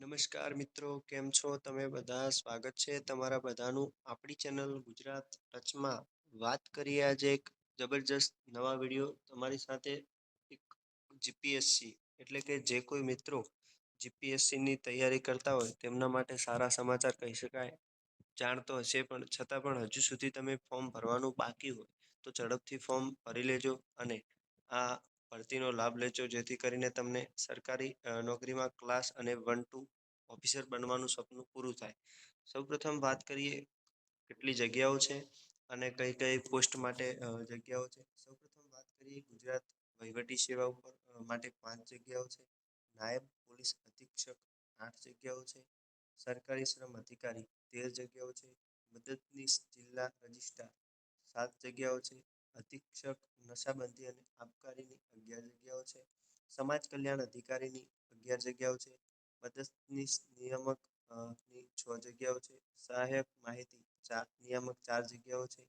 નમસ્કાર મિત્રો, કેમ છો તમે બધા? સ્વાગત છે તમારા બધાનું આપણી ચેનલ ગુજરાત ટચમાં. વાત કરીએ આજે એક જબરજસ્ત નવા વિડીયો તમારી સાથે. એક જીપીએસસી એટલે કે જે કોઈ મિત્રો જીપીએસસી ની તૈયારી કરતા હોય તેમના માટે સારા સમાચાર કહી શકાય. જાણતો હશે પણ છતાં પણ હજુ સુધી તમે ફોર્મ ભરવાનું બાકી હોય તો ઝડપથી ફોર્મ ભરી લેજો અને આ ભરતીનો લાભ લેજો, જેથી કરીને તમને સરકારી નોકરીમાં ક્લાસ અને 1-2 ઓફિસર બનવાનું સપનું પૂરું થાય. સૌપ્રથમ વાત કરીએ કેટલી જગ્યાઓ છે અને કઈ કઈ પોસ્ટ માટે જગ્યાઓ છે. સૌપ્રથમ વાત કરીએ ગુજરાત વહીવટી સેવા ઉપર માટે 5 જગ્યાઓ છે. નાયબ પોલીસ અધિક્ષક 8 જગ્યાઓ છે. સરકારી શ્રમ અધિકારી 13 જગ્યાઓ છે. મદદનીશ જિલ્લા રજિસ્ટ્રાર 7 જગ્યાઓ છે. અધિક્ષક નશાબંધી અને આબકારીની 11 જગ્યાઓ છે. સમાજ કલ્યાણ અધિકારીની 11 જગ્યાઓ છે. મદદનીશ નિયામક ની 6 જગ્યાઓ છે. સહાયક માહિતી નિયામક 4 જગ્યાઓ છે.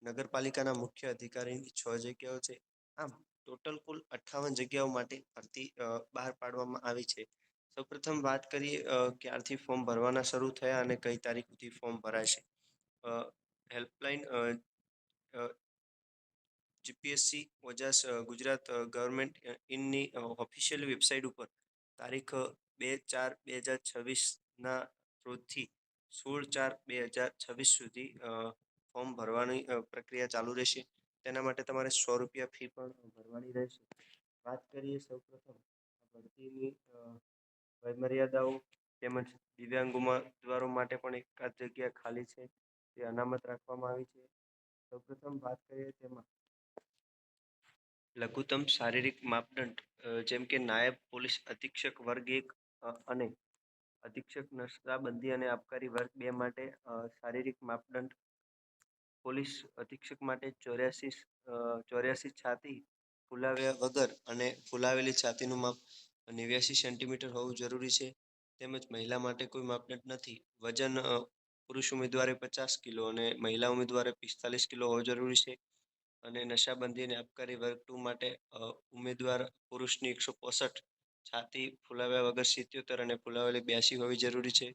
નગરપાલિકાના મુખ્ય અધિકારીની 6 જગ્યાઓ છે. આમ ટોટલ કુલ 58 જગ્યાઓ માટે ભરતી બહાર પાડવામાં આવી છે. સૌપ્રથમ વાત કરીએ ક્યારથી ફોર્મ ભરવાના શરૂ થયા અને કઈ તારીખ સુધી ફોર્મ ભરાશે. Helpline GPSC Ojas Gujarat government ઇનની ઓફિશિયલ વેબસાઇટ ઉપર તારીખ 2/4/2026 ના રોજથી 16/4/2026 સુધી ફોર્મ ભરવાની પ્રક્રિયા ચાલુ રહેશે. તેના માટે તમારે 100 રૂપિયા ફી પણ ભરવાની રહેશે. વાત કરીએ સૌપ્રથમ ભરતીની વયમર્યાદાઓ તેમજ દિવ્યાંગ ઉમેદવારો માટે પણ એકાદ જગ્યા ખાલી છે, તે અનામત રાખવામાં આવી છે. સૌપ્રથમ વાત કરીએ તેમાં લઘુત્તમ શારીરિક માપદંડ જેમ કે નાયબ પોલીસ અધિક્ષક વર્ગ 1 અને અધિક્ષક નશાબંધી અને આબકારી વર્ગ 2 માટે શારીરિક માપદંડ પોલીસ અધિક્ષક માટે 84 છાતી ફુલાવ્યા વગર અને ફુલાવેલી છાતીનું માપ 89 સેન્ટીમીટર હોવું જરૂરી છે. તેમજ મહિલા માટે કોઈ માપદંડ નથી. વજન પુરુષ ઉમેદવારે 50 કિલો અને મહિલા ઉમેદવારે 45 કિલો હોવો જરૂરી છે. અને નશાબંધી અને આબકારી વર્ગ 2 માટે ઉમેદવાર પુરુષની 165, છાતી ફુલાવ્યા વગર 77 અને ફુલાવેલી 82 હોવી જરૂરી છે.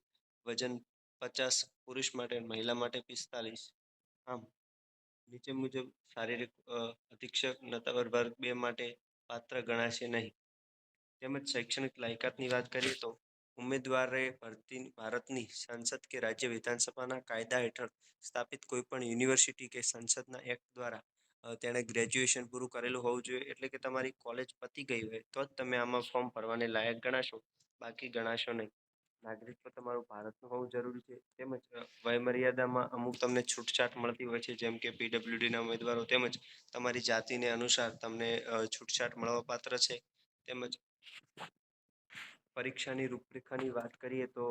વજન 50 પુરુષ માટે, મહિલા માટે 45. આમ નીચે મુજબ શારીરિક અધિક્ષક નતાવર વર્ગ 2 માટે પાત્ર ગણાશે નહીં. તેમજ શૈક્ષણિક લાયકાતની વાત કરીએ તો ઉમેદવારે ભારતની સંસદ કે રાજ્ય વિધાનસભાના કાયદા હેઠળ સ્થાપિત કોઈપણ યુનિવર્સિટી કે સંસદના એક્ટ દ્વારા તેણે ગ્રેજ્યુએશન પૂરું કરેલું હોવું જોઈએ. એટલે કે તમારી કોલેજ પતી ગઈ હોય તો જ તમે આમાં ફોર્મ ભરવાને લાયક ગણાશો, બાકી ગણાશો નહીં. નાગરિકત્વ તમારું ભારતનું હોવું જરૂરી છે. તેમજ વયમર્યાદામાં અમુક તમને છૂટછાટ મળતી હોય છે, જેમ કે પીડબ્લ્યુડીના ઉમેદવારો તેમજ તમારી જાતિને અનુસાર તમને છૂટછાટ મળવાપાત્ર છે. તેમજ પરીક્ષાની રૂપરેખાની વાત કરીએ તો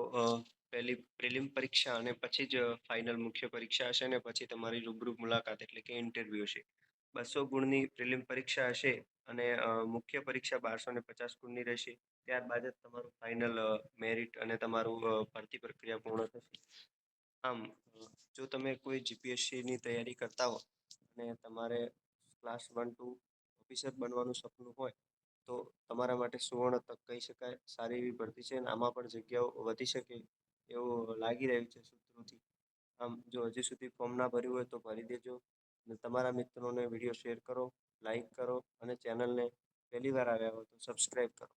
પહેલી પ્રિલિમ પરીક્ષા અને પછી જ ફાઇનલ મુખ્ય પરીક્ષા હશે ને પછી તમારી રૂબરૂ મુલાકાત એટલે કે ઇન્ટરવ્યુ હશે. 200 ગુણની પ્રિલિમ પરીક્ષા હશે અને મુખ્ય પરીક્ષા 1250 ગુણની રહેશે. ત્યારબાદ જ તમારું ફાઇનલ મેરિટ અને તમારું ભરતી પ્રક્રિયા પૂર્ણ થશે. આમ જો તમે કોઈ જીપીએસસીની તૈયારી કરતા હો અને તમારે ક્લાસ 1-2 ઓફિસર બનવાનું સપનું હોય તો તમારા માટે સુવર્ણ તક કહી શકાય. સારી એવી ભરતી છે અને આમાં પણ જગ્યાઓ વધી શકે એવું લાગી રહ્યું છે સૂત્રોથી. આમ જો હજી સુધી ફોર્મ ના ભર્યું હોય તો ભરી દેજો અને તમારા મિત્રોને વિડીયો શેર કરો, લાઈક કરો અને ચેનલને પહેલી વાર આવ્યા હો તો સબસ્ક્રાઈબ કરો.